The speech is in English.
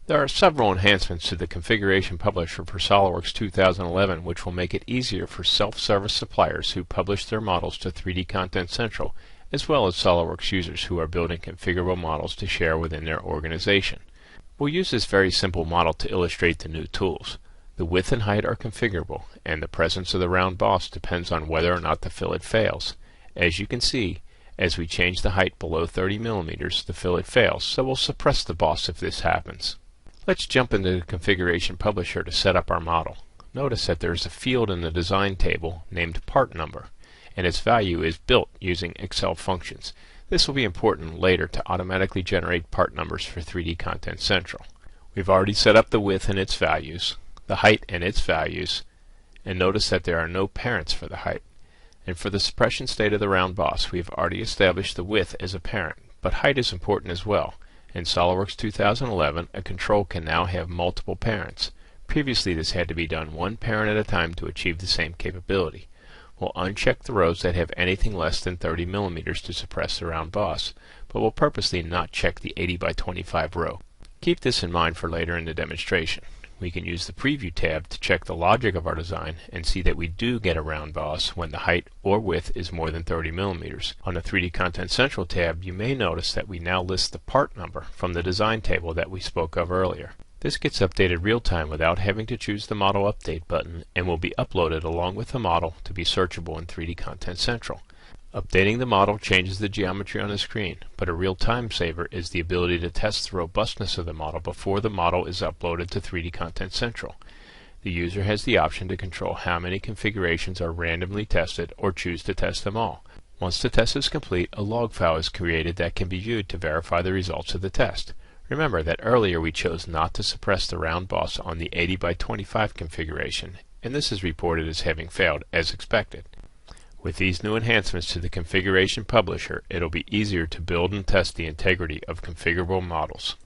There are several enhancements to the Configuration Publisher for SolidWorks 2011 which will make it easier for self-service suppliers who publish their models to 3D Content Central, as well as SolidWorks users who are building configurable models to share within their organization. We'll use this very simple model to illustrate the new tools. The width and height are configurable, and the presence of the round boss depends on whether or not the fillet fails. As you can see, as we change the height below 30 millimeters, the fillet fails, so we'll suppress the boss if this happens. Let's jump into the Configuration Publisher to set up our model. Notice that there is a field in the design table named part number, and its value is built using Excel functions. This will be important later to automatically generate part numbers for 3D Content Central. We've already set up the width and its values, the height and its values, and notice that there are no parents for the height. And for the suppression state of the round boss, we have already established the width as a parent, but height is important as well. In SolidWorks 2011, a control can now have multiple parents. Previously this had to be done one parent at a time to achieve the same capability. We'll uncheck the rows that have anything less than 30 millimeters to suppress the round boss, but we'll purposely not check the 80 by 25 row. Keep this in mind for later in the demonstration. We can use the Preview tab to check the logic of our design and see that we do get a round boss when the height or width is more than 30 millimeters. On the 3D Content Central tab, you may notice that we now list the part number from the design table that we spoke of earlier. This gets updated real-time without having to choose the Model Update button and will be uploaded along with the model to be searchable in 3D Content Central. Updating the model changes the geometry on the screen, but a real time saver is the ability to test the robustness of the model before the model is uploaded to 3D Content Central. The user has the option to control how many configurations are randomly tested or choose to test them all. Once the test is complete, a log file is created that can be viewed to verify the results of the test. Remember that earlier we chose not to suppress the round boss on the 80 by 25 configuration, and this is reported as having failed as expected. With these new enhancements to the Configuration Publisher, it'll be easier to build and test the integrity of configurable models.